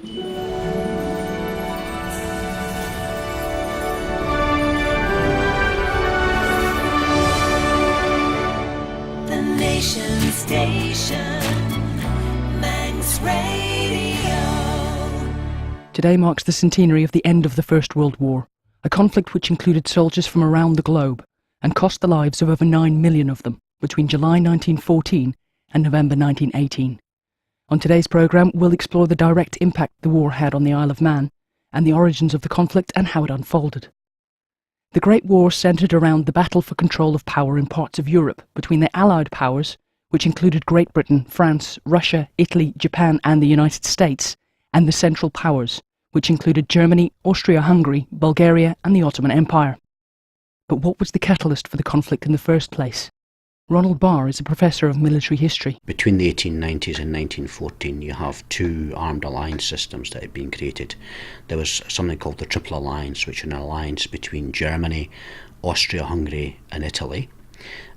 The Nation Station, Manx Radio. Today marks the centenary of the end of the First World War, a conflict which included soldiers from around the globe and cost the lives of over 9 million of them between July 1914 and November 1918. On today's programme, we'll explore the direct impact the war had on the Isle of Man and the origins of the conflict and how it unfolded. The Great War centred around the battle for control of power in parts of Europe between the Allied powers, which included Great Britain, France, Russia, Italy, Japan and the United States, and the Central Powers, which included Germany, Austria-Hungary, Bulgaria and the Ottoman Empire. But what was the catalyst for the conflict in the first place? Ronald Barr is a professor of military history. Between the 1890s and 1914, you have two armed alliance systems that had been created. There was something called the Triple Alliance, which was an alliance between Germany, Austria-Hungary and Italy.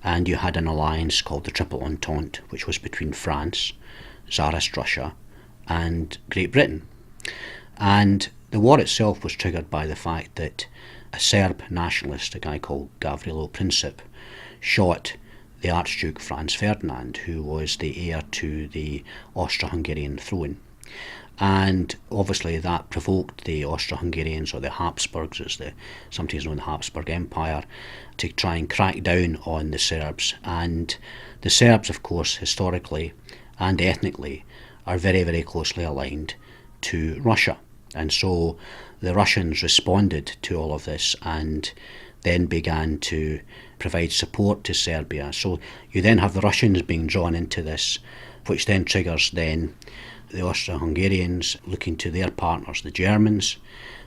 And you had an alliance called the Triple Entente, which was between France, Tsarist Russia and Great Britain. And the war itself was triggered by the fact that a Serb nationalist, a guy called Gavrilo Princip, shot the Archduke Franz Ferdinand, who was the heir to the Austro-Hungarian throne. And obviously that provoked the Austro-Hungarians, or the Habsburgs as they sometimes known the Habsburg Empire, to try and crack down on the Serbs. And the Serbs, of course, historically and ethnically, are very, very closely aligned to Russia. And so the Russians responded to all of this and then began to provide support to Serbia. So you then have the Russians being drawn into this, which then triggers then the Austro-Hungarians looking to their partners, the Germans.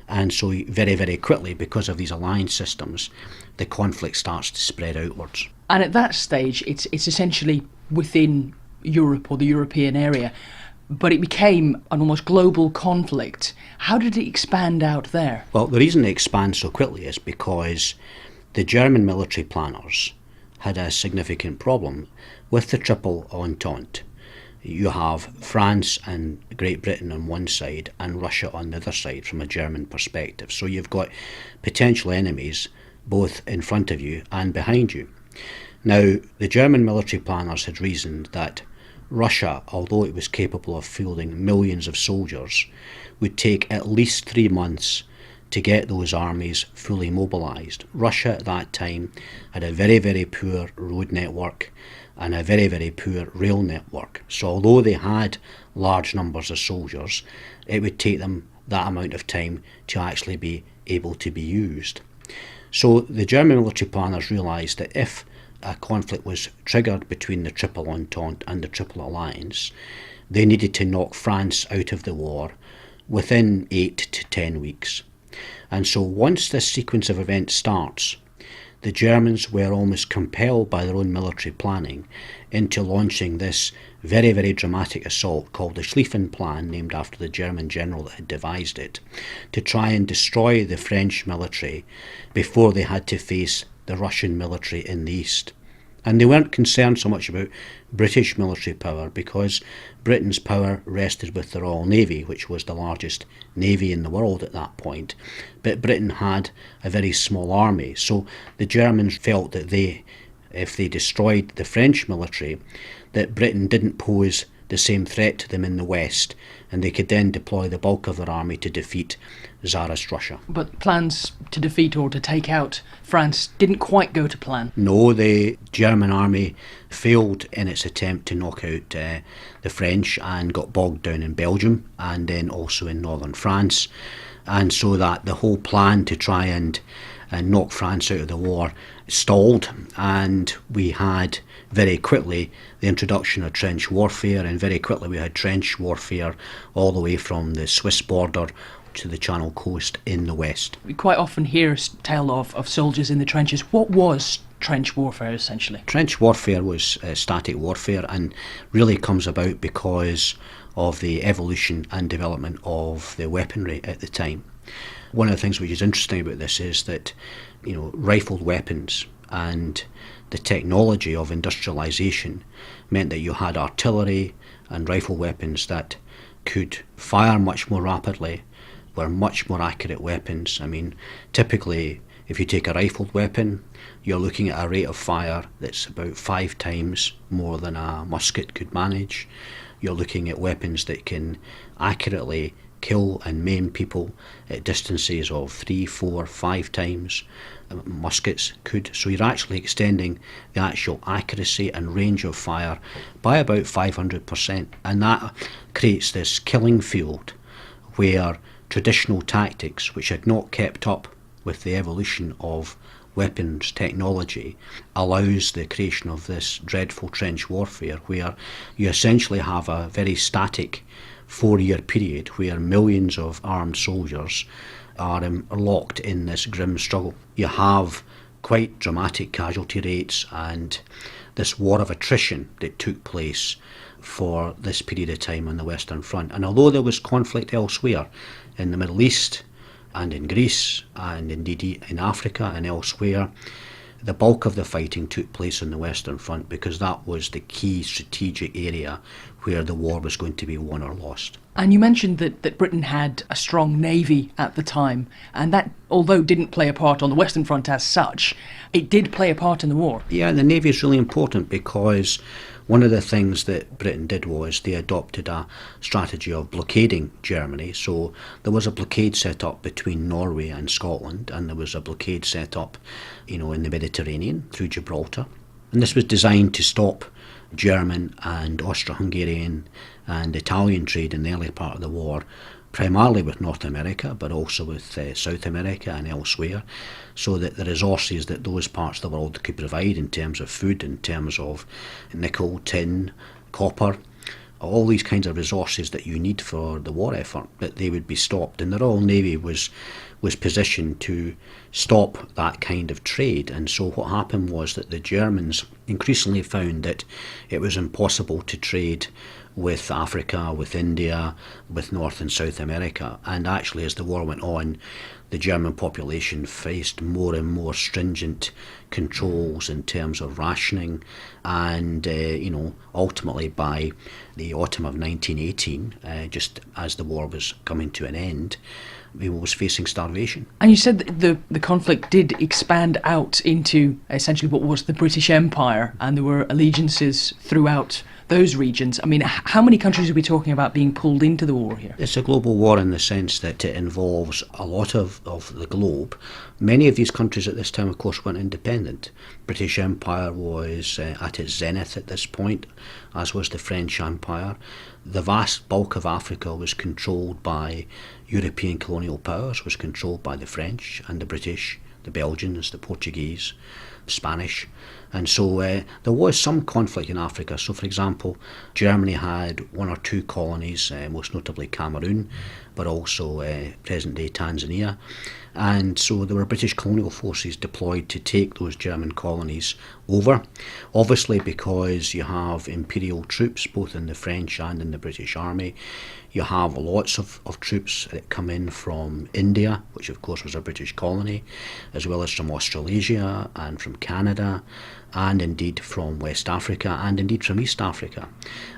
And so very, very quickly, because of these alliance systems, the conflict starts to spread outwards. And at that stage, it's essentially within Europe or the European area, but it became an almost global conflict. How did it expand out there? Well, the reason it expands so quickly is because the German military planners had a significant problem with the Triple Entente. You have France and Great Britain on one side and Russia on the other side from a German perspective. So you've got potential enemies both in front of you and behind you. Now, the German military planners had reasoned that Russia, although it was capable of fielding millions of soldiers, would take at least 3 months to get those armies fully mobilised. Russia at that time had a very, very poor road network and a very, very poor rail network. So although they had large numbers of soldiers, it would take them that amount of time to actually be able to be used. So the German military planners realised that if a conflict was triggered between the Triple Entente and the Triple Alliance, they needed to knock France out of the war within 8 to 10 weeks. And so once this sequence of events starts, the Germans were almost compelled by their own military planning into launching this very, very dramatic assault called the Schlieffen Plan, named after the German general that had devised it, to try and destroy the French military before they had to face the Russian military in the east. And they weren't concerned so much about British military power, because Britain's power rested with the Royal Navy, which was the largest navy in the world at that point. But Britain had a very small army, so the Germans felt that if they destroyed the French military, that Britain didn't pose the same threat to them in the west, and they could then deploy the bulk of their army to defeat Tsarist Russia. But plans to defeat or to take out France didn't quite go to plan. No, the German army failed in its attempt to knock out the French and got bogged down in Belgium and then also in northern France. And so that the whole plan to try and knock France out of the war stalled, and we had very quickly the introduction of trench warfare, and very quickly we had trench warfare all the way from the Swiss border to the Channel coast in the west. We quite often hear a tale of soldiers in the trenches. What was trench warfare essentially? Trench warfare was static warfare, and really comes about because of the evolution and development of the weaponry at the time. One of the things which is interesting about this is that, rifled weapons and the technology of industrialisation meant that you had artillery and rifle weapons that could fire much more rapidly, were much more accurate weapons. I mean, typically, if you take a rifled weapon, you're looking at a rate of fire that's about 5 times more than a musket could manage. You're looking at weapons that can accurately kill and maim people at distances of 3, 4, 5 times muskets could. So you're actually extending the actual accuracy and range of fire by about 500%. And that creates this killing field where traditional tactics, which had not kept up with the evolution of weapons technology, allows the creation of this dreadful trench warfare where you essentially have a very static 4-year period where millions of armed soldiers are locked in this grim struggle. You have quite dramatic casualty rates and this war of attrition that took place for this period of time on the Western Front. And although there was conflict elsewhere in the Middle East and in Greece and indeed in Africa and elsewhere, the bulk of the fighting took place on the Western Front because that was the key strategic area where the war was going to be won or lost. And you mentioned that Britain had a strong navy at the time, and that, although didn't play a part on the Western Front as such, it did play a part in the war. Yeah, the navy is really important because one of the things that Britain did was they adopted a strategy of blockading Germany. So there was a blockade set up between Norway and Scotland, and there was a blockade set up, in the Mediterranean through Gibraltar. And this was designed to stop German and Austro-Hungarian and Italian trade in the early part of the war, primarily with North America, but also with South America and elsewhere, so that the resources that those parts of the world could provide in terms of food, in terms of nickel, tin, copper, all these kinds of resources that you need for the war effort, that they would be stopped. And the Royal Navy was positioned to stop that kind of trade. And so what happened was that the Germans increasingly found that it was impossible to trade with Africa, with India, with North and South America. And actually, as the war went on, the German population faced more and more stringent controls in terms of rationing, and ultimately by the autumn of 1918, just as the war was coming to an end, we was facing starvation. And you said that the conflict did expand out into essentially what was the British Empire, and there were allegiances throughout those regions. I mean, how many countries are we talking about being pulled into the war here? It's a global war in the sense that it involves a lot of the globe. Many of these countries at this time, of course, weren't independent. British Empire was at its zenith at this point, as was the French Empire. The vast bulk of Africa was controlled by European colonial powers, was controlled by the French and the British, the Belgians, the Portuguese, Spanish. And so there was some conflict in Africa. So, for example, Germany had 1 or 2 colonies, most notably Cameroon, but also present-day Tanzania. And so there were British colonial forces deployed to take those German colonies over. Obviously, because you have imperial troops, both in the French and in the British Army, you have lots of troops that come in from India, which of course was a British colony, as well as from Australasia and from Canada, and indeed from West Africa, and indeed from East Africa.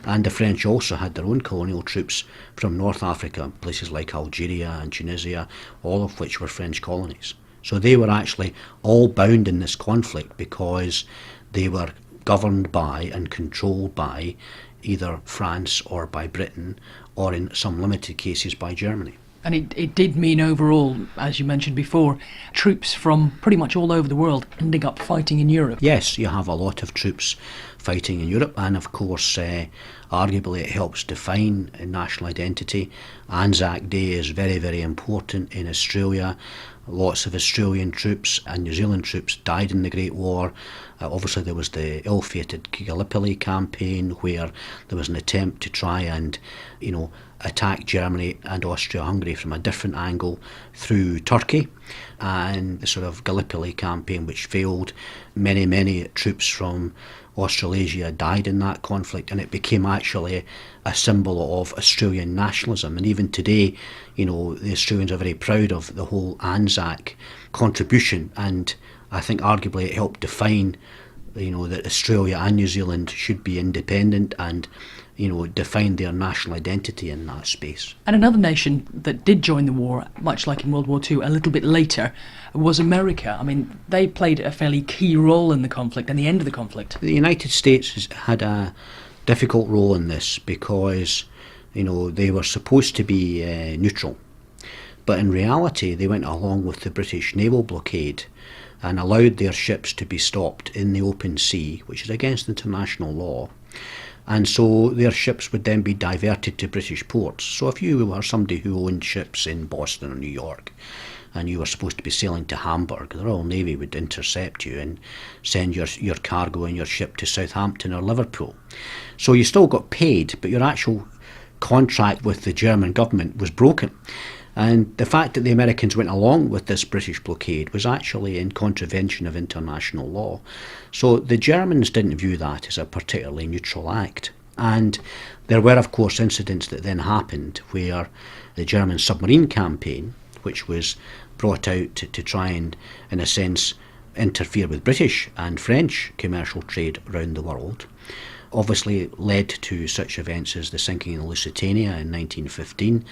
And the French also had their own colonial troops from North Africa, places like Algeria and Tunisia, all of which were French colonies. So they were actually all bound in this conflict because they were governed by and controlled by either France or by Britain, or in some limited cases by Germany. And it did mean overall, as you mentioned before, troops from pretty much all over the world ending up fighting in Europe. Yes, you have a lot of troops fighting in Europe, and of course, arguably it helps define national identity. Anzac Day is very, very important in Australia. Lots of Australian troops and New Zealand troops died in the Great War. Obviously there was the ill-fated Gallipoli campaign where there was an attempt to try and, attack Germany and Austria-Hungary from a different angle through Turkey, and the sort of Gallipoli campaign which failed. Many troops from Australasia died in that conflict, and it became actually a symbol of Australian nationalism. And even today, the Australians are very proud of the whole Anzac contribution, and I think arguably it helped define that Australia and New Zealand should be independent, and defined their national identity in that space. And another nation that did join the war, much like in World War II, a little bit later, was America. I mean, they played a fairly key role in the conflict and the end of the conflict. The United States had a difficult role in this because, they were supposed to be neutral. But in reality, they went along with the British naval blockade and allowed their ships to be stopped in the open sea, which is against international law. And so their ships would then be diverted to British ports. So if you were somebody who owned ships in Boston or New York, and you were supposed to be sailing to Hamburg, the Royal Navy would intercept you and send your cargo and your ship to Southampton or Liverpool. So you still got paid, but your actual contract with the German government was broken. And the fact that the Americans went along with this British blockade was actually in contravention of international law. So the Germans didn't view that as a particularly neutral act. And there were, of course, incidents that then happened where the German submarine campaign, which was brought out to try and, in a sense, interfere with British and French commercial trade around the world, obviously led to such events as the sinking of the Lusitania in 1915,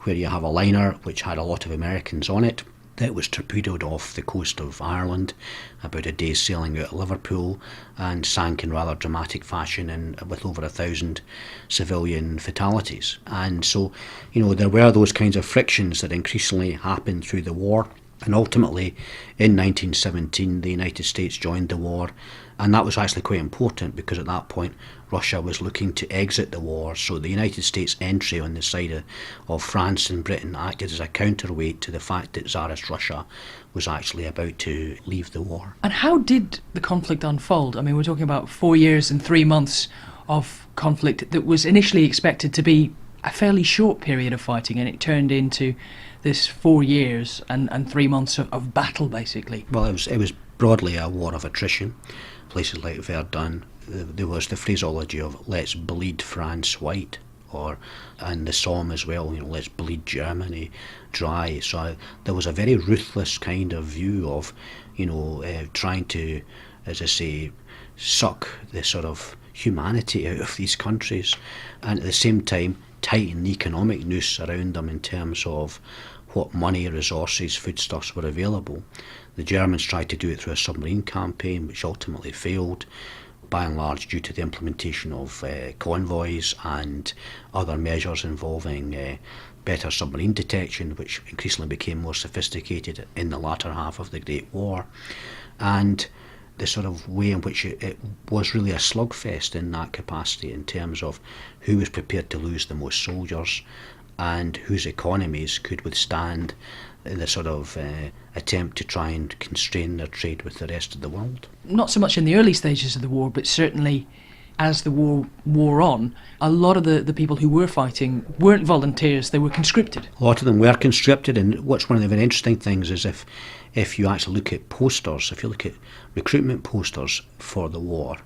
where you have a liner which had a lot of Americans on it that was torpedoed off the coast of Ireland, about a day's sailing out of Liverpool, and sank in rather dramatic fashion and with over 1,000 civilian fatalities. And so, there were those kinds of frictions that increasingly happened through the war. And ultimately, in 1917, the United States joined the war, and that was actually quite important because at that point Russia was looking to exit the war, so the United States' entry on the side of France and Britain acted as a counterweight to the fact that Tsarist Russia was actually about to leave the war. And how did the conflict unfold? I mean, we're talking about 4 years and 3 months of conflict that was initially expected to be a fairly short period of fighting, and it turned into this 4 years and 3 months of battle, basically. Well, it was broadly a war of attrition. Places like Verdun, there was the phraseology of "let's bleed France white," and the Somme as well, let's bleed Germany dry. So there was a very ruthless kind of view of, trying to, as I say, suck the sort of humanity out of these countries, and at the same time tighten the economic noose around them in terms of what money, resources, foodstuffs were available. The Germans tried to do it through a submarine campaign, which ultimately failed, by and large due to the implementation of convoys and other measures involving better submarine detection, which increasingly became more sophisticated in the latter half of the Great War. And the sort of way in which it was really a slugfest in that capacity in terms of who was prepared to lose the most soldiers and whose economies could withstand the sort of attempt to try and constrain their trade with the rest of the world. Not so much in the early stages of the war, but certainly as the war wore on, a lot of the people who were fighting weren't volunteers, they were conscripted. A lot of them were conscripted, and what's one of the very interesting things is if you actually look at posters, if you look at recruitment posters for the war,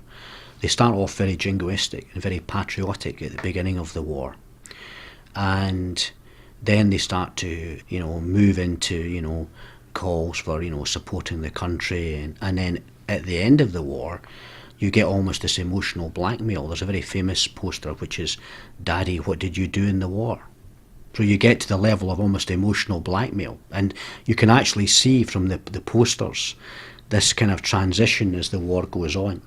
they start off very jingoistic and very patriotic at the beginning of the war. And then they start to, move into, calls for, supporting the country. And then at the end of the war, you get almost this emotional blackmail. There's a very famous poster which is, "Daddy, what did you do in the war?" So you get to the level of almost emotional blackmail. And you can actually see from the posters this kind of transition as the war goes on.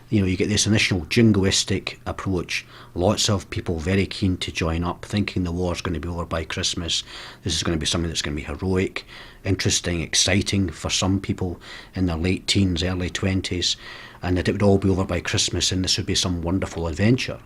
You get this initial jingoistic approach, lots of people very keen to join up, thinking the war's going to be over by Christmas. This is going to be something that's going to be heroic, interesting, exciting for some people in their late teens, early 20s, and that it would all be over by Christmas and this would be some wonderful adventure.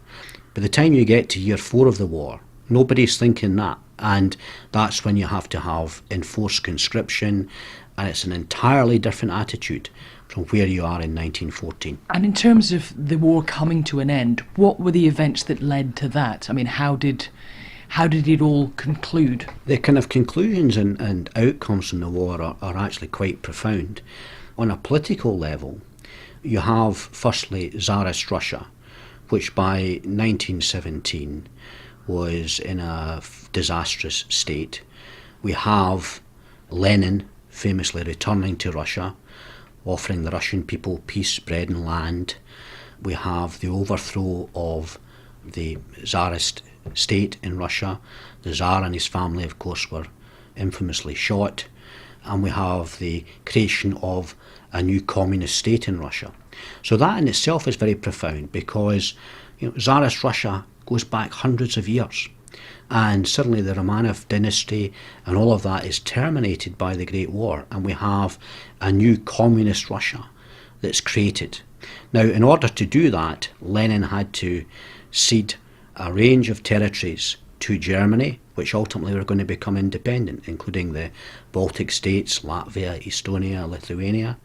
By the time you get to year 4 of the war, nobody's thinking that, and that's when you have to have enforced conscription, and it's an entirely different attitude from where you are in 1914. And in terms of the war coming to an end, what were the events that led to that? I mean, how did it all conclude? The kind of conclusions and outcomes from the war are actually quite profound. On a political level, you have firstly Tsarist Russia, which by 1917 was in a disastrous state. We have Lenin famously returning to Russia, offering the Russian people peace, bread and land. We have the overthrow of the Tsarist state in Russia. The Tsar and his family, of course, were infamously shot. And we have the creation of a new communist state in Russia. So that in itself is very profound because Tsarist Russia goes back hundreds of years. And suddenly the Romanov dynasty and all of that is terminated by the Great War, and we have a new communist Russia that's created. Now, in order to do that, Lenin had to cede a range of territories to Germany, which ultimately were going to become independent, including the Baltic states, Latvia, Estonia, Lithuania.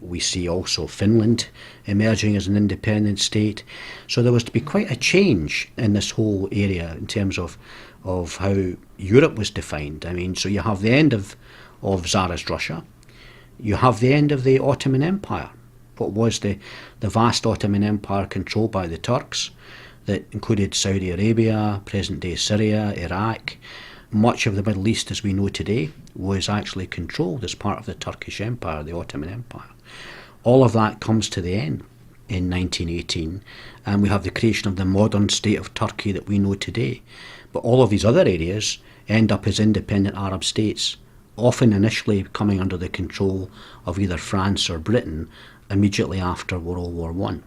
We see also Finland emerging as an independent state. So there was to be quite a change in this whole area in terms of how Europe was defined. I mean, so you have the end of Tsarist Russia. You have the end of the Ottoman Empire. What was the vast Ottoman Empire controlled by the Turks that included Saudi Arabia, present-day Syria, Iraq. Much of the Middle East as we know today was actually controlled as part of the Turkish Empire, the Ottoman Empire. All of that comes to the end in 1918, and we have the creation of the modern state of Turkey that we know today. But all of these other areas end up as independent Arab states, often initially coming under the control of either France or Britain immediately after World War I.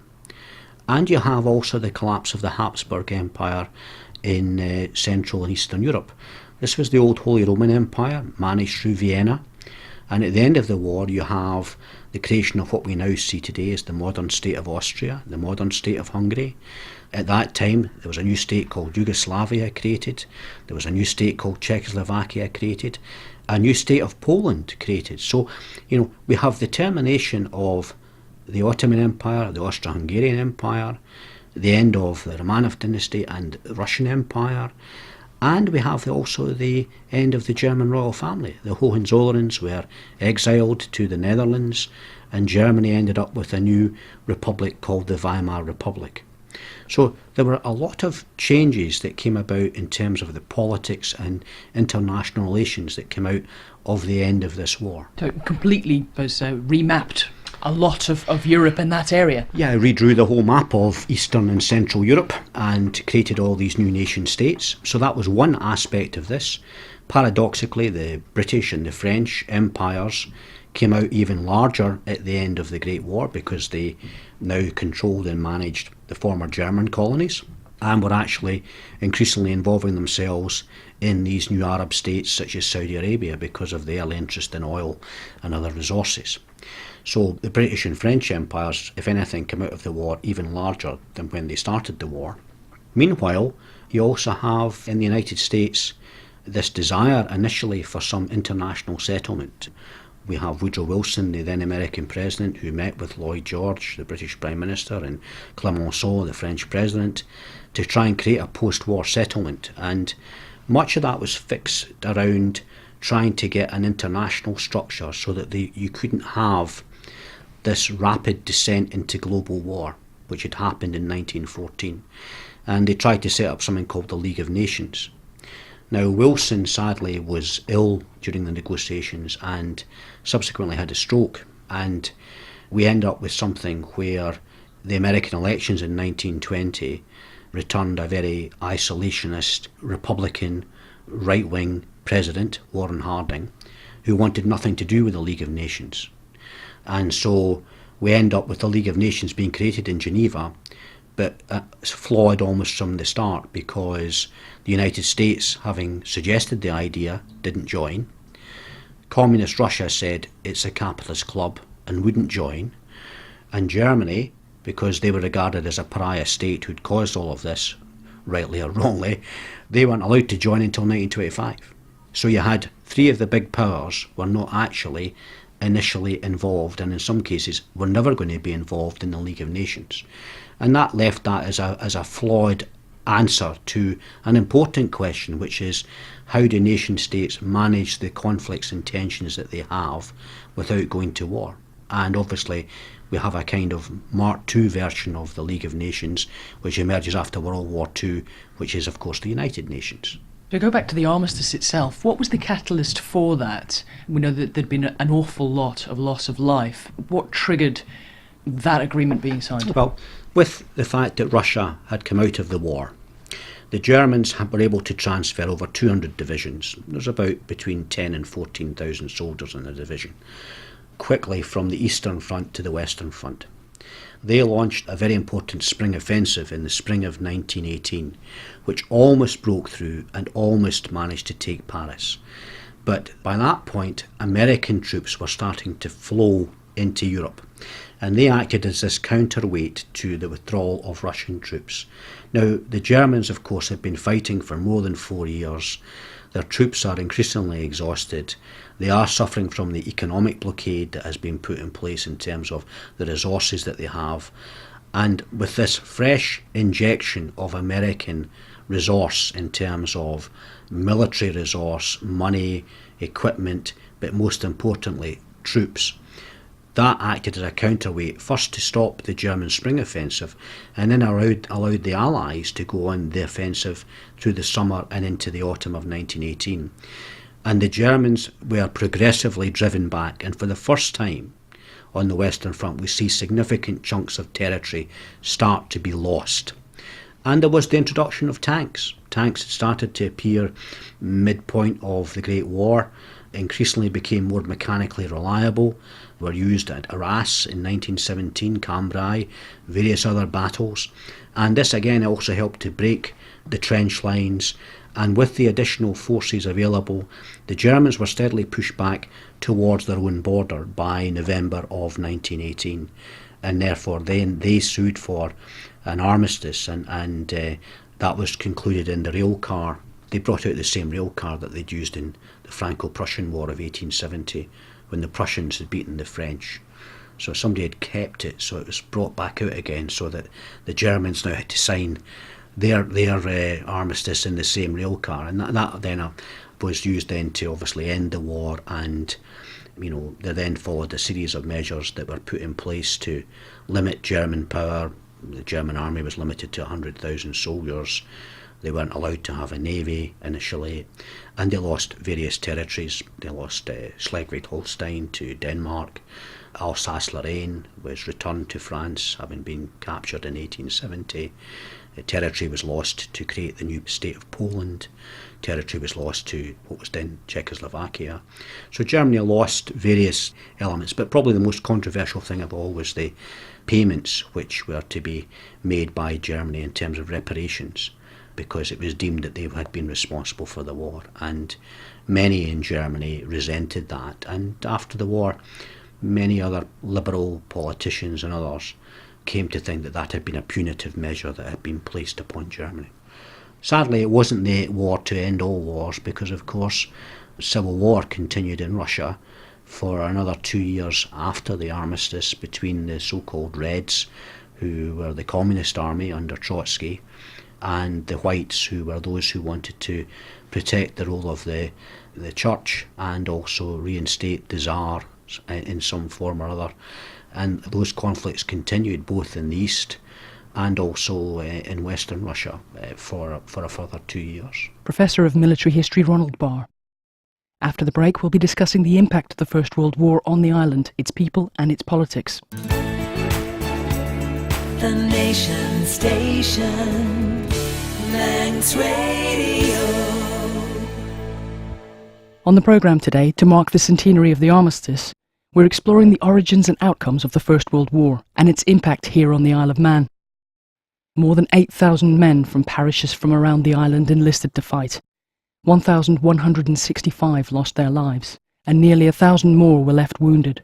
And you have also the collapse of the Habsburg Empire in Central and Eastern Europe. This was the old Holy Roman Empire, managed through Vienna. And at the end of the war, you have the creation of what we now see today as the modern state of Austria, the modern state of Hungary. At that time, there was a new state called Yugoslavia created. There was a new state called Czechoslovakia created. A new state of Poland created. So, we have the termination of the Ottoman Empire, the Austro-Hungarian Empire, the end of the Romanov dynasty and the Russian Empire. And we have also the end of the German royal family. The Hohenzollerns were exiled to the Netherlands, and Germany ended up with a new republic called the Weimar Republic. So there were a lot of changes that came about in terms of the politics and international relations that came out of the end of this war. So it completely was remapped a lot of Europe in that area. Yeah, I redrew the whole map of Eastern and Central Europe and created all these new nation states. So that was one aspect of this. Paradoxically, the British and the French empires came out even larger at the end of the Great War because they now controlled and managed the former German colonies and were actually increasingly involving themselves in these new Arab states such as Saudi Arabia because of the early interest in oil and other resources. So the British and French empires, if anything, came out of the war even larger than when they started the war. Meanwhile, you also have in the United States this desire initially for some international settlement. We have Woodrow Wilson, the then American president, who met with Lloyd George, the British Prime Minister, and Clemenceau, the French president, to try and create a post-war settlement. And much of that was fixed around trying to get an international structure so that you couldn't have this rapid descent into global war, which had happened in 1914. And they tried to set up something called the League of Nations. Now, Wilson sadly was ill during the negotiations and subsequently had a stroke, and we end up with something where the American elections in 1920 returned a very isolationist, Republican, right-wing president, Warren Harding, who wanted nothing to do with the League of Nations. And so we end up with the League of Nations being created in Geneva, but it's flawed almost from the start because the United States, having suggested the idea, didn't join. Communist Russia said it's a capitalist club and wouldn't join. And Germany, because they were regarded as a pariah state who'd caused all of this, rightly or wrongly, they weren't allowed to join until 1925. So you had three of the big powers were not actually initially involved, and in some cases were never going to be involved in the League of Nations. And that left that as a flawed answer to an important question, which is how do nation states manage the conflicts and tensions that they have without going to war? And obviously we have a kind of Mark II version of the League of Nations, which emerges after World War II, which is of course the United Nations. To go back to the armistice itself, what was the catalyst for that? We know that there'd been an awful lot of loss of life. What triggered that agreement being signed? Well, with the fact that Russia had come out of the war, the Germans were able to transfer over 200 divisions. There's about between 10 and 14,000 soldiers in a division, quickly from the Eastern Front to the Western Front. They launched a very important spring offensive in the spring of 1918, which almost broke through and almost managed to take Paris. But by that point, American troops were starting to flow into Europe, and they acted as this counterweight to the withdrawal of Russian troops. Now, the Germans, of course, have been fighting for more than 4 years. Their troops are increasingly exhausted. They are suffering from the economic blockade that has been put in place in terms of the resources that they have. And with this fresh injection of American resource in terms of military resource, money, equipment, but most importantly, troops, that acted as a counterweight, first to stop the German spring offensive, and then allowed the Allies to go on the offensive through the summer and into the autumn of 1918. And the Germans were progressively driven back, and for the first time on the Western Front we see significant chunks of territory start to be lost. And there was the introduction of tanks. Tanks had started to appear midpoint of the Great War, increasingly became more mechanically reliable, were used at Arras in 1917, Cambrai, various other battles. And this again also helped to break the trench lines, and with the additional forces available, the Germans were steadily pushed back towards their own border by November of 1918, and therefore then they sued for an armistice, and that was concluded in the rail car. They brought out the same rail car that they'd used in the Franco-Prussian War of 1870 when the Prussians had beaten the French. So somebody had kept it, so it was brought back out again, so that the Germans now had to sign their armistice in the same rail car, and that then was used then to obviously end the war. And there then followed a series of measures that were put in place to limit German power. The German army was limited to 100,000 soldiers. They weren't allowed to have a navy initially, and they lost various territories. They lost Schleswig-Holstein to Denmark. Alsace-Lorraine was returned to France, having been captured in 1870. The territory was lost to create the new state of Poland. Territory was lost to what was then Czechoslovakia. So Germany lost various elements, but probably the most controversial thing of all was the payments which were to be made by Germany in terms of reparations, because it was deemed that they had been responsible for the war, and many in Germany resented that. And after the war, many other liberal politicians and others came to think that that had been a punitive measure that had been placed upon Germany. Sadly, it wasn't the war to end all wars, because of course civil war continued in Russia for another 2 years after the armistice between the so-called Reds, who were the Communist Army under Trotsky, and the Whites, who were those who wanted to protect the role of the church and also reinstate the Tsar in some form or other. And those conflicts continued both in the east and also in Western Russia for a further 2 years. Professor of Military History Ronald Barr. After the break, we'll be discussing the impact of the First World War on the island, its people and its politics. The Nation Station, Manx Radio. On the programme today, to mark the centenary of the armistice, we're exploring the origins and outcomes of the First World War and its impact here on the Isle of Man. More than 8,000 men from parishes from around the island enlisted to fight. 1,165 lost their lives, and nearly 1,000 more were left wounded.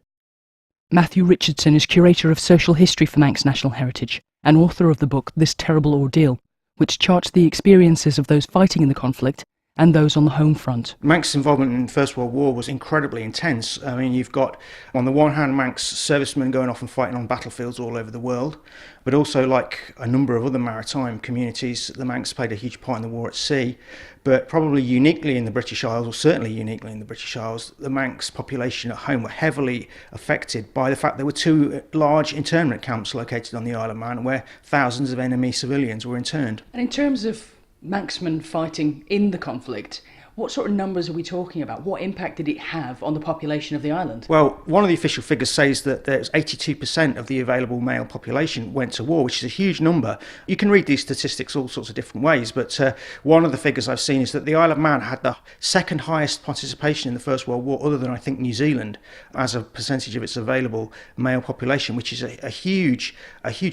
Matthew Richardson is Curator of Social History for Manx National Heritage and author of the book This Terrible Ordeal, which charts the experiences of those fighting in the conflict and those on the home front. Manx involvement in the First World War was incredibly intense. I mean, you've got, on the one hand, Manx servicemen going off and fighting on battlefields all over the world, but also, like a number of other maritime communities, the Manx played a huge part in the war at sea. But probably uniquely in the British Isles, or certainly uniquely in the British Isles, the Manx population at home were heavily affected by the fact there were two large internment camps located on the Isle of Man where thousands of enemy civilians were interned. And in terms of Manxmen fighting in the conflict, What sort of numbers are we talking about? What impact did it have on the population of the island? Well, one of the official figures says that there's 82% of the available male population went to war, which is a huge number. You can read these statistics all sorts of different ways, but one of the figures I've seen is that the Isle of Man had the second highest participation in the First World War, other than I think New Zealand, as a percentage of its available male population, which is a huge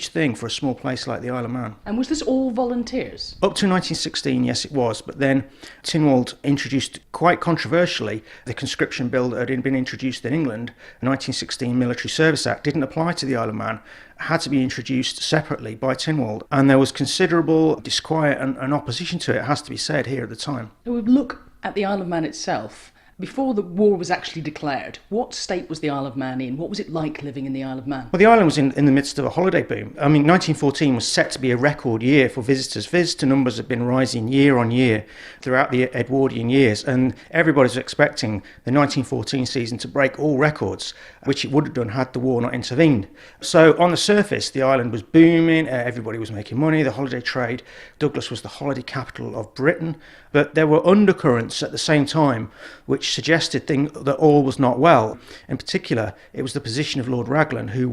thing for a small place like the Isle of Man. And was this all volunteers? Up to 1916, yes, it was, but then Tynwald introduced, quite controversially, the conscription bill that had been introduced in England, the 1916 Military Service Act, didn't apply to the Isle of Man, had to be introduced separately by Tynwald, and there was considerable disquiet and opposition to it, has to be said, here at the time. We look at the Isle of Man itself. Before the war was actually declared, what state was the Isle of Man in? What was it like living in the Isle of Man? Well, the island was in the midst of a holiday boom. I mean, 1914 was set to be a record year for visitors. Visitor numbers have been rising year on year throughout the Edwardian years, and everybody's expecting the 1914 season to break all records, which it would have done had the war not intervened. So on the surface, the island was booming, everybody was making money, the holiday trade. Douglas was the holiday capital of Britain, but there were undercurrents at the same time which suggested that all was not well. In particular, it was the position of Lord Raglan, who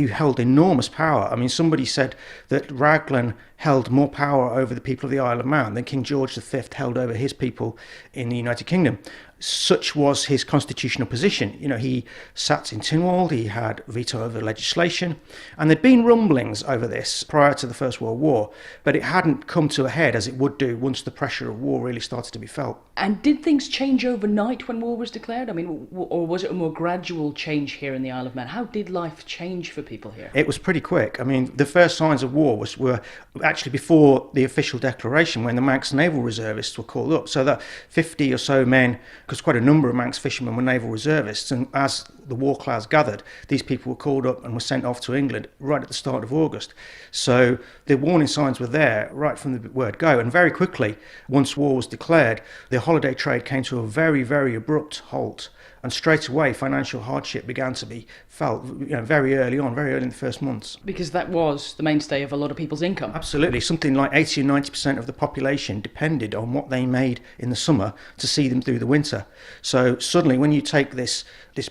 held enormous power. I mean, somebody said that Raglan held more power over the people of the Isle of Man than King George V held over his people in the United Kingdom. Such was his constitutional position. You know, he sat in Tynwald, he had veto over legislation, and there'd been rumblings over this prior to the First World War, but it hadn't come to a head as it would do once the pressure of war really started to be felt. And did things change overnight when war was declared? I mean, or was it a more gradual change here in the Isle of Man? How did life change for people here? It was pretty quick. I mean, the first signs of war were actually before the official declaration, when the Manx naval reservists were called up. So that 50 or so men, because quite a number of Manx fishermen were naval reservists, and as the war clouds gathered, these people were called up and were sent off to England right at the start of August. So the warning signs were there right from the word go, and very quickly, once war was declared, the holiday trade came to a very, very abrupt halt. And straight away, financial hardship began to be felt, very early in the first months. Because that was the mainstay of a lot of people's income. Absolutely. Something like 80 or 90% of the population depended on what they made in the summer to see them through the winter. So suddenly, when you take this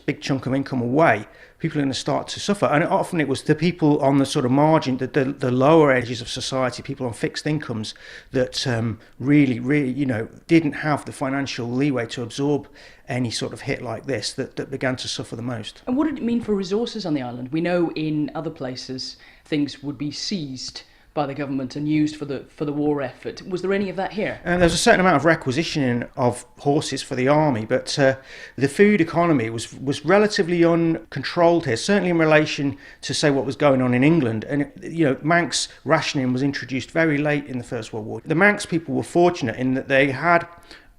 big chunk of income away, people are going to start to suffer. And often it was the people on the sort of margin, the lower edges of society, people on fixed incomes, that really, didn't have the financial leeway to absorb any sort of hit like this, that began to suffer the most. And what did it mean for resources on the island? We know in other places things would be seized by the government and used for the war effort. Was there any of that here? There's a certain amount of requisitioning of horses for the army, but the food economy was relatively uncontrolled here, certainly in relation to, say, what was going on in England. And, Manx rationing was introduced very late in the First World War. The Manx people were fortunate in that they had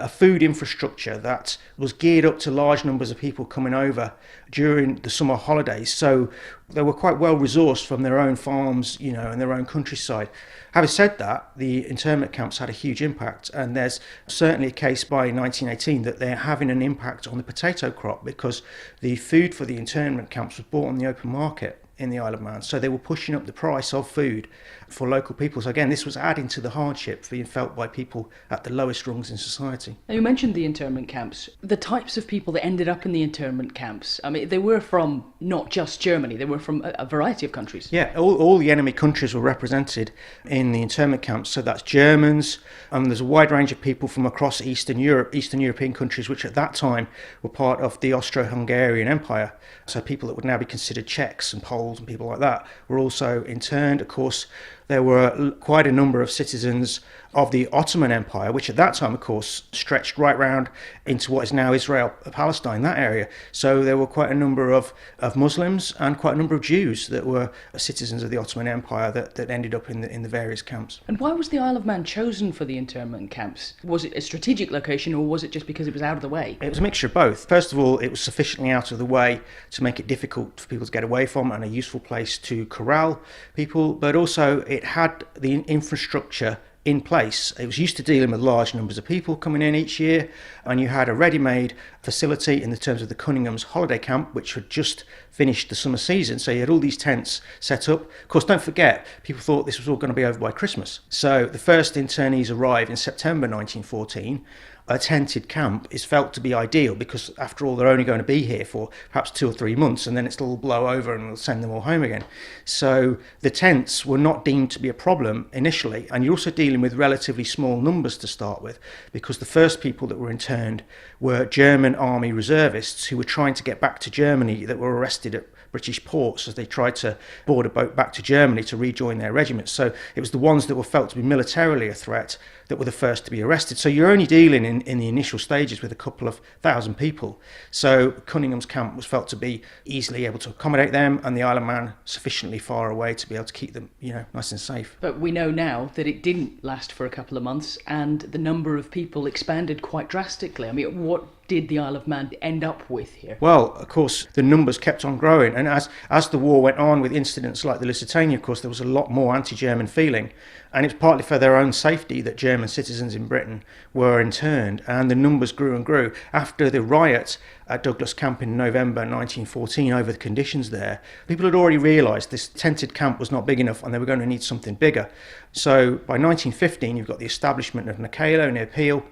a food infrastructure that was geared up to large numbers of people coming over during the summer holidays. So they were quite well resourced from their own farms, and their own countryside. Having said that, the internment camps had a huge impact, and there's certainly a case by 1918 that they're having an impact on the potato crop, because the food for the internment camps was bought on the open market in the Isle of Man. So they were pushing up the price of food for local people. So again, this was adding to the hardship being felt by people at the lowest rungs in society. Now, you mentioned the internment camps. The types of people that ended up in the internment camps, I mean, they were from not just Germany, they were from a variety of countries. Yeah, all the enemy countries were represented in the internment camps. So that's Germans, and there's a wide range of people from across Eastern European countries, which at that time were part of the Austro-Hungarian Empire. So people that would now be considered Czechs and Poles and people like that were also interned. Of course, there were quite a number of citizens of the Ottoman Empire, which at that time, of course, stretched right round into what is now Israel, Palestine, that area. So there were quite a number of Muslims and quite a number of Jews that were citizens of the Ottoman Empire that ended up in the various camps. And why was the Isle of Man chosen for the internment camps? Was it a strategic location, or was it just because it was out of the way? It was a mixture of both. First of all, it was sufficiently out of the way to make it difficult for people to get away from, and a useful place to corral people, but also it had the infrastructure in place. It was used to dealing with large numbers of people coming in each year, and you had a ready-made facility in the terms of the Cunningham's holiday camp, which had just finished the summer season. So you had all these tents set up. Of course, don't forget, people thought this was all going to be over by Christmas. So the first internees arrived in September 1914, a tented camp is felt to be ideal because, after all, they're only going to be here for perhaps 2 or 3 months, and then it'll blow over and we'll send them all home again. So the tents were not deemed to be a problem initially, and you're also dealing with relatively small numbers to start with, because the first people that were interned were German army reservists who were trying to get back to Germany, that were arrested at British ports as they tried to board a boat back to Germany to rejoin their regiments. So it was the ones that were felt to be militarily a threat that were the first to be arrested. So you're only dealing in the initial stages with a couple of thousand people. So Cunningham's camp was felt to be easily able to accommodate them, and the Isle of Man sufficiently far away to be able to keep them, nice and safe. But we know now that it didn't last for a couple of months, and the number of people expanded quite drastically. I mean, what did the Isle of Man end up with here? Well, of course, the numbers kept on growing, and as the war went on with incidents like the Lusitania, of course, there was a lot more anti-German feeling, and it's partly for their own safety that German citizens in Britain were interned, and the numbers grew and grew. After the riot at Douglas Camp in November 1914 over the conditions there, people had already realised this tented camp was not big enough and they were going to need something bigger. So by 1915 you've got the establishment of Nakalo near Peel,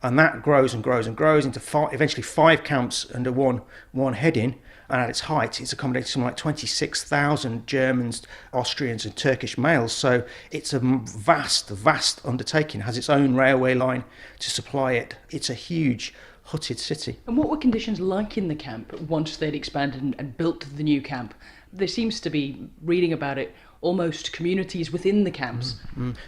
and that grows and grows and grows into eventually 5 camps under one heading, and at its height it's accommodated something like 26,000 Germans, Austrians and Turkish males. So it's a vast undertaking, has its own railway line to supply it. It's a huge hutted city. And what were conditions like in the camp once they'd expanded and built the new camp? There seems to be, reading about it, almost communities within the camps.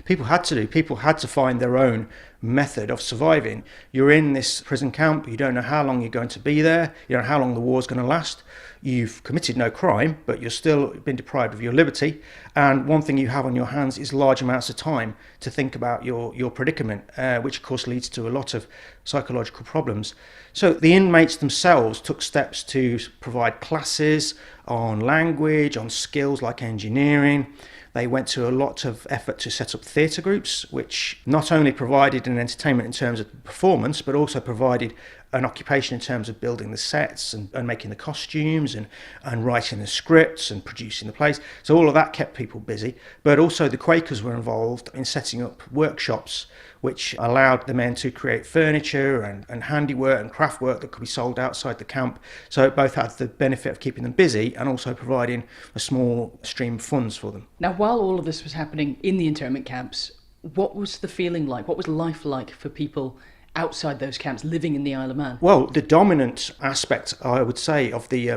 People had to find their own method of surviving. You're in this prison camp, you don't know how long you're going to be there, you don't know how long the war's going to last. You've committed no crime, but you're still been deprived of your liberty, and one thing you have on your hands is large amounts of time to think about your predicament, which of course leads to a lot of psychological problems. So the inmates themselves took steps to provide classes on language, on skills like engineering. They went to a lot of effort to set up theatre groups, which not only provided an entertainment in terms of performance, but also provided an occupation in terms of building the sets and making the costumes and writing the scripts and producing the plays. So all of that kept people busy. But also the Quakers were involved in setting up workshops which allowed the men to create furniture and handiwork and craft work that could be sold outside the camp. So it both had the benefit of keeping them busy and also providing a small stream of funds for them. Now, while all of this was happening in the internment camps, what was the feeling like? What was life like for people outside those camps living in the Isle of Man? Well, the dominant aspect, I would say, of the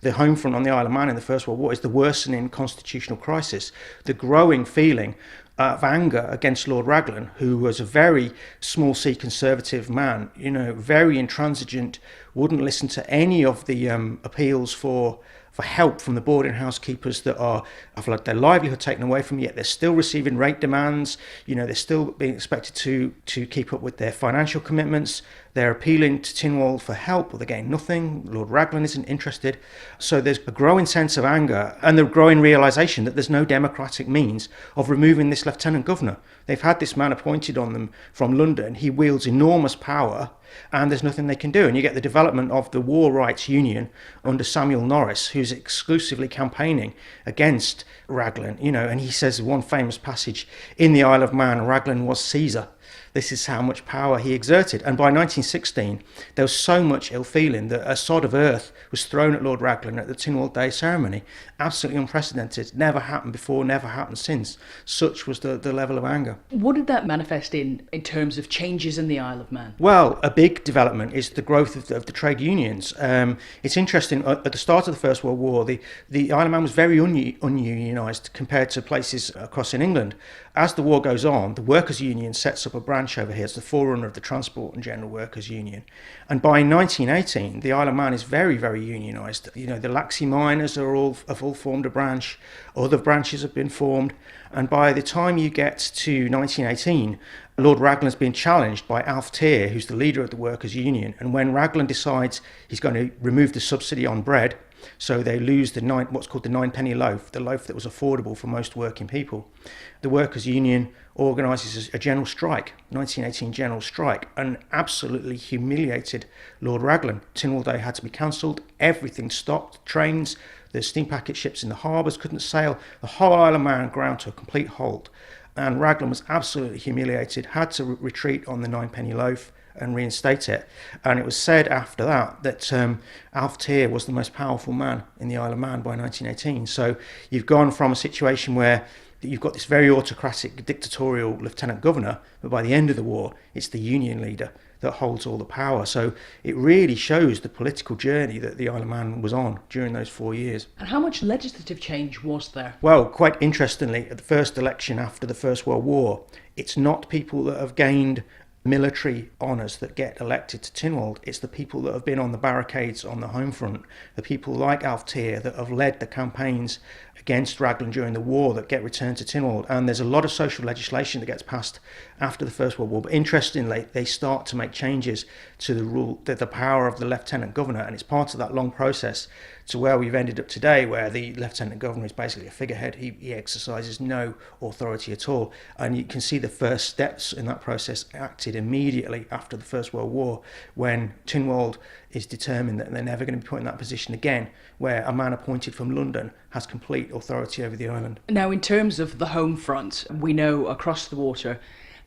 Homefront on the Isle of Man in the First World War is the worsening constitutional crisis, the growing feeling of anger against Lord Raglan, who was a very small C conservative man, very intransigent, wouldn't listen to any of the appeals for help from the boarding house keepers that have had their livelihood taken away from them, yet they're still receiving rate demands. They're still being expected to keep up with their financial commitments. They're appealing to Tynwald for help, but they're getting nothing. Lord Raglan isn't interested. So there's a growing sense of anger and the growing realisation that there's no democratic means of removing this Lieutenant Governor. They've had this man appointed on them from London. He wields enormous power, and there's nothing they can do. And you get the development of the War Rights Union under Samuel Norris, who's exclusively campaigning against Raglan, and he says one famous passage, in the Isle of Man, Raglan was Caesar. This is how much power he exerted. And by 1916, there was so much ill feeling that a sod of earth was thrown at Lord Raglan at the Tynwald Day ceremony. Absolutely unprecedented. Never happened before, never happened since. Such was the level of anger. What did that manifest in terms of changes in the Isle of Man? Well, a big development is the growth of the trade unions. It's interesting, at the start of the First World War, the Isle of Man was very ununionised compared to places across in England. As the war goes on, the Workers' Union sets up a branch over here. It's the forerunner of the Transport and General Workers' Union. And by 1918, the Isle of Man is very, very unionised. The Laxey miners have all formed a branch. Other branches have been formed. And by the time you get to 1918, Lord Raglan's been challenged by Alf Tear, who's the leader of the Workers' Union. And when Raglan decides he's going to remove the subsidy on bread, so they lose what's called the 9-penny loaf, the loaf that was affordable for most working people, the Workers' Union organises a general strike, 1918 general strike, and absolutely humiliated Lord Raglan. Tynwald Day had to be cancelled, everything stopped, trains, the steam packet ships in the harbours couldn't sail, the whole Isle of Man ground to a complete halt. And Raglan was absolutely humiliated, had to retreat on the 9-penny loaf, and reinstate it. And it was said after that Alf Tyr was the most powerful man in the Isle of Man by 1918. So you've gone from a situation where you've got this very autocratic, dictatorial lieutenant governor, but by the end of the war, it's the Union leader that holds all the power. So it really shows the political journey that the Isle of Man was on during those 4 years. And how much legislative change was there? Well, quite interestingly, at the first election after the First World War, it's not people that have gained military honours that get elected to Tynwald. It's the people that have been on the barricades on the Homefront, the people like Alf Tyr that have led the campaigns against Raglan during the war that get returned to Tynwald. And there's a lot of social legislation that gets passed after the First World War. But interestingly, they start to make changes to the rule, the power of the Lieutenant Governor, and it's part of that long process to where we've ended up today, where the Lieutenant Governor is basically a figurehead. He exercises no authority at all. And you can see the first steps in that process acted immediately after the First World War, when Tynwald is determined that they're never going to be put in that position again, where a man appointed from London has complete authority over the island. Now, in terms of the home front, we know across the water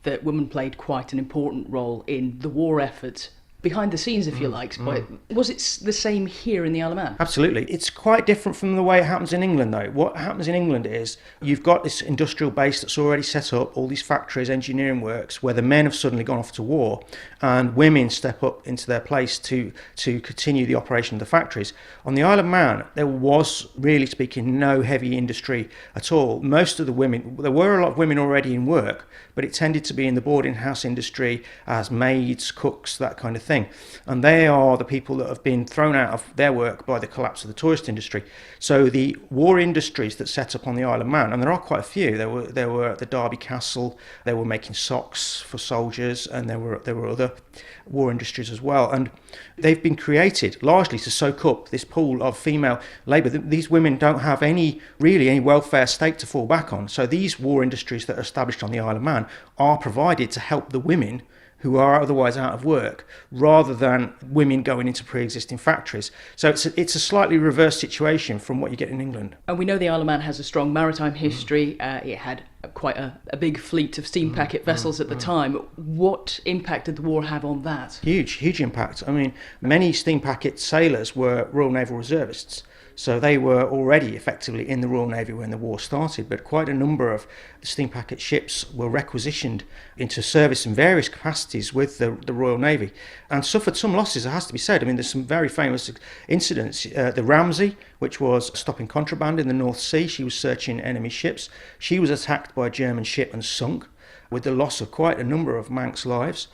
that women played quite an important role in the war effort, behind the scenes, if you like. But was it the same here in the Isle of Man? Absolutely. It's quite different from the way it happens in England, though. What happens in England is you've got this industrial base that's already set up, all these factories, engineering works, where the men have suddenly gone off to war, and women step up into their place to continue the operation of the factories. On the Isle of Man, there was, really speaking, no heavy industry at all. Most of the women, there were a lot of women already in work, but it tended to be in the boarding house industry as maids, cooks, that kind of thing. And they are the people that have been thrown out of their work by the collapse of the tourist industry. So the war industries that set up on the Isle of Man, and there are quite a few, there were at the Derby Castle, they were making socks for soldiers, and there were other war industries as well. And they've been created largely to soak up this pool of female labour. These women don't have any welfare state to fall back on. So these war industries that are established on the Isle of Man are provided to help the women who are otherwise out of work, rather than women going into pre-existing factories. So it's a slightly reverse situation from what you get in England. And we know the Isle of Man has a strong maritime history. It had quite a big fleet of steam packet vessels at the time. What impact did the war have on that? Huge impact. I mean, many steam packet sailors were Royal Naval Reservists. So they were already effectively in the Royal Navy when the war started, but quite a number of the steam packet ships were requisitioned into service in various capacities with the Royal Navy and suffered some losses, it has to be said. I mean, there's some very famous incidents. The Ramsay, which was stopping contraband in the North Sea, she was searching enemy ships. She was attacked by a German ship and sunk, with the loss of quite a number of Manx lives.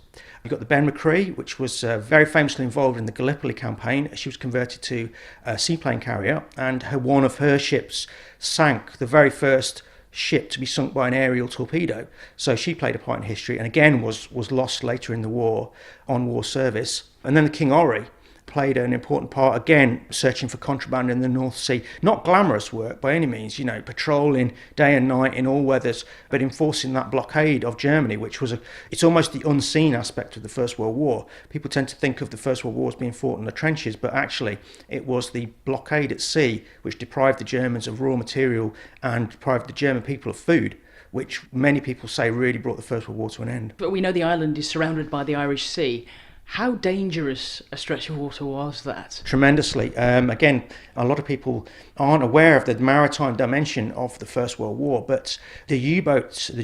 You've got the Ben McCree, which was very famously involved in the Gallipoli campaign. She was converted to a seaplane carrier, and one of her ships sank, the very first ship to be sunk by an aerial torpedo. So she played a part in history, and again was lost later in the war on war service. And then the King Orry played an important part, again, searching for contraband in the North Sea. Not glamorous work by any means, patrolling day and night in all weathers, but enforcing that blockade of Germany, which was it's almost the unseen aspect of the First World War. People tend to think of the First World War as being fought in the trenches, but actually it was the blockade at sea which deprived the Germans of raw material and deprived the German people of food, which many people say really brought the First World War to an end. But we know the island is surrounded by the Irish Sea. How dangerous a stretch of water was that? Tremendously. Again, a lot of people aren't aware of the maritime dimension of the First World War, but the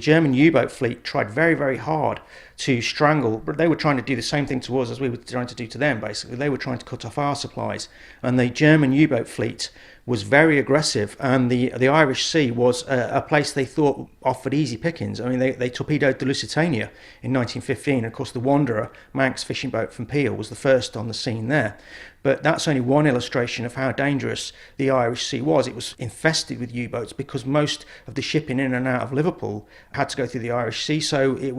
German U-boat fleet tried very, very hard to strangle, but they were trying to do the same thing to us as we were trying to do to them, basically. They were trying to cut off our supplies, and the German U-boat fleet was very aggressive, and the Irish Sea was a place they thought offered easy pickings. I mean, they torpedoed the Lusitania in 1915. Of course, the Wanderer, Manx fishing boat from Peel, was the first on the scene there. But that's only one illustration of how dangerous the Irish Sea was. It was infested with U-boats because most of the shipping in and out of Liverpool had to go through the Irish Sea, so it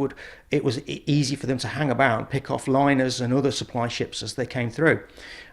was easy for them to hang about and pick off liners and other supply ships as they came through.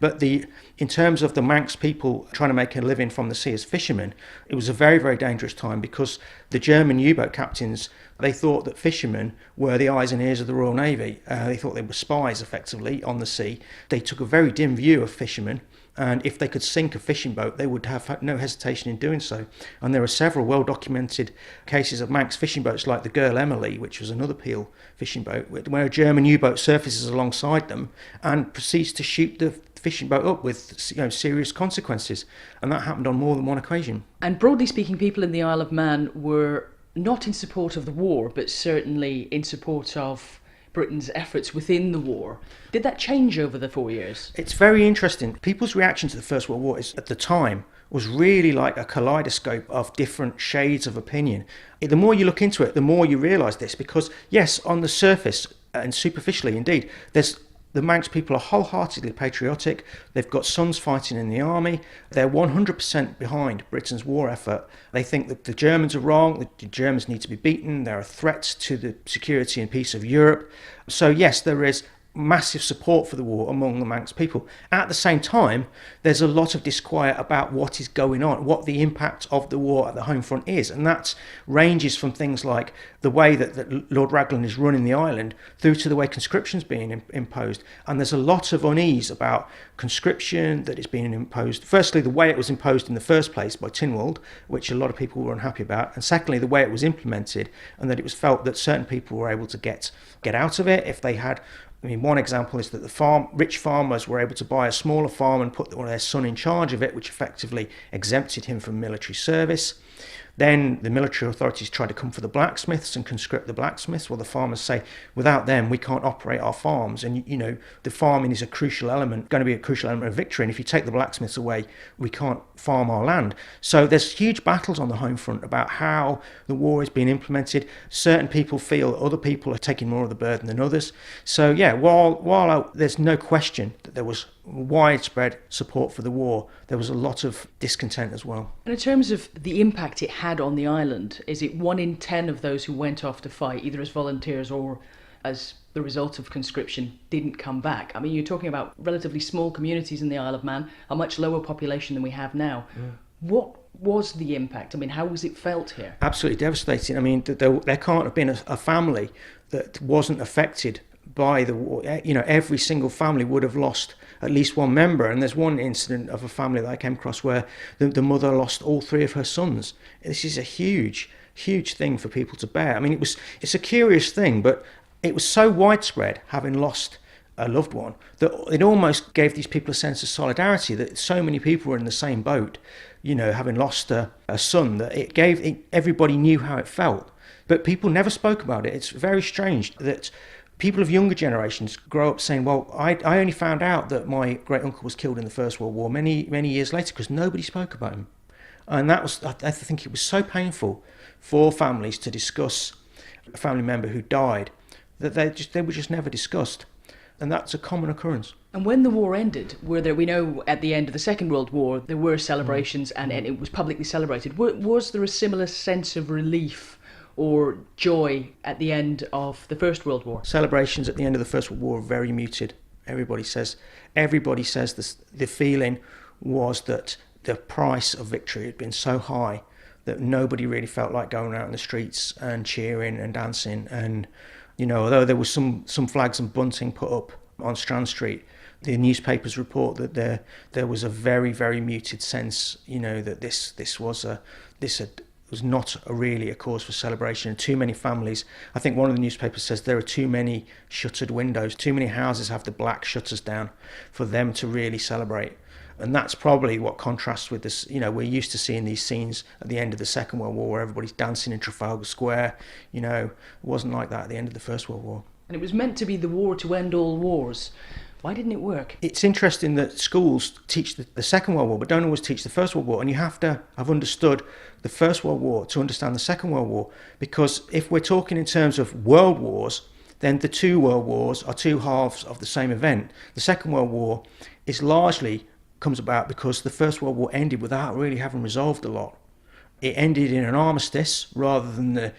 But in terms of the Manx people trying to make a living from the sea as fishermen, it was a very, very dangerous time because the German U-boat captains, they thought that fishermen were the eyes and ears of the Royal Navy. They thought they were spies, effectively, on the sea. They took a very dim view were fishermen, and if they could sink a fishing boat, they would have no hesitation in doing so. And there are several well-documented cases of Manx fishing boats, like the Girl Emily, which was another Peel fishing boat, where a German U-boat surfaces alongside them and proceeds to shoot the fishing boat up with serious consequences. And that happened on more than one occasion. And broadly speaking, people in the Isle of Man were not in support of the war, but certainly in support of Britain's efforts within the war. Did that change over the 4 years? It's very interesting. People's reaction to the First World War at the time was really like a kaleidoscope of different shades of opinion. The more you look into it, the more you realise this, because yes, on the surface and superficially indeed, the Manx people are wholeheartedly patriotic. They've got sons fighting in the army. They're 100% behind Britain's war effort. They think that the Germans are wrong, that the Germans need to be beaten. There are threats to the security and peace of Europe. So yes, there is massive support for the war among the Manx people. At the same time, there's a lot of disquiet about what is going on, what the impact of the war at the home front is, and that ranges from things like the way that Lord Raglan is running the island through to the way conscription's being imposed. And there's a lot of unease about conscription that is being imposed. Firstly, the way it was imposed in the first place by Tynwald, which a lot of people were unhappy about, and secondly, the way it was implemented, and that it was felt that certain people were able to get out of it if they had. I mean, one example is that rich farmers were able to buy a smaller farm and put their son in charge of it, which effectively exempted him from military service. Then the military authorities tried to come for the blacksmiths and conscript the blacksmiths. Well, the farmers say, without them, we can't operate our farms. And, the farming is going to be a crucial element of victory. And if you take the blacksmiths away, we can't farm our land. So there's huge battles on the home front about how the war is being implemented. Certain people feel that other people are taking more of the burden than others. So, yeah, while there's no question that there was widespread support for the war, there was a lot of discontent as well. And in terms of the impact it had on the island, is it 1 in 10 of those who went off to fight, either as volunteers or as the result of conscription, didn't come back? I mean, you're talking about relatively small communities in the Isle of Man, a much lower population than we have now. Yeah. What was the impact? I mean, how was it felt here? Absolutely devastating. I mean, there can't have been a family that wasn't affected by the war. Every single family would have lost at least one member. And there's one incident of a family that I came across where the mother lost all 3 of her sons. This is a huge thing for people to bear. I mean, it's a curious thing, but it was so widespread, having lost a loved one, that it almost gave these people a sense of solidarity, that so many people were in the same boat, having lost a son, that everybody knew how it felt. But people never spoke about it. It's very strange that people of younger generations grow up saying, well, I only found out that my great uncle was killed in the First World War many, many years later because nobody spoke about him. And I think it was so painful for families to discuss a family member who died that they were just never discussed. And that's a common occurrence. And when the war ended, we know at the end of the Second World War, there were celebrations and it was publicly celebrated. Was there a similar sense of relief or joy at the end of the First World War? Celebrations at the end of the First World War are very muted. Everybody says this, the feeling was that the price of victory had been so high that nobody really felt like going out in the streets and cheering and dancing. And, although there was some flags and bunting put up on Strand Street, the newspapers report that there was a very, very muted sense, that this was not really a cause for celebration. And too many families, I think one of the newspapers says there are too many shuttered windows, too many houses have the black shutters down for them to really celebrate. And that's probably what contrasts with this. We're used to seeing these scenes at the end of the Second World War where everybody's dancing in Trafalgar Square. It wasn't like that at the end of the First World War. And it was meant to be the war to end all wars. Why didn't it work? It's interesting that schools teach the Second World War but don't always teach the First World War, and you have to have understood the First World War to understand the Second World War, because if we're talking in terms of world wars, then the 2 world wars are 2 halves of the same event. The Second World War is largely comes about because the First World War ended without really having resolved a lot. It ended in an armistice rather than the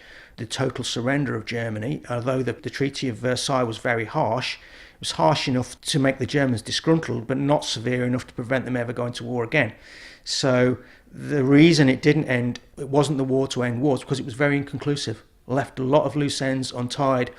total surrender of Germany, although the Treaty of Versailles was very harsh. It was harsh enough to make the Germans disgruntled, but not severe enough to prevent them ever going to war again. So the reason it didn't end, it wasn't the war to end wars, because it was very inconclusive. Left a lot of loose ends untied.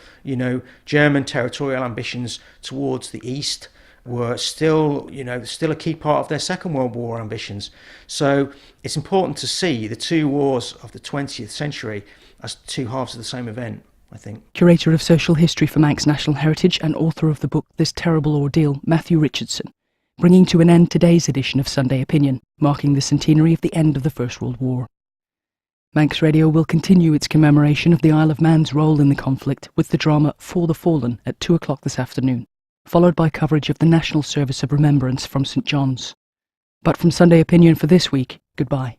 German territorial ambitions towards the east were still, still a key part of their Second World War ambitions. So it's important to see the two wars of the 20th century as two halves of the same event, I think. Curator of Social History for Manx National Heritage and author of the book This Terrible Ordeal, Matthew Richardson, bringing to an end today's edition of Sunday Opinion, marking the centenary of the end of the First World War. Manx Radio will continue its commemoration of the Isle of Man's role in the conflict with the drama For the Fallen at 2 o'clock this afternoon, followed by coverage of the National Service of Remembrance from St John's. But from Sunday Opinion for this week, goodbye.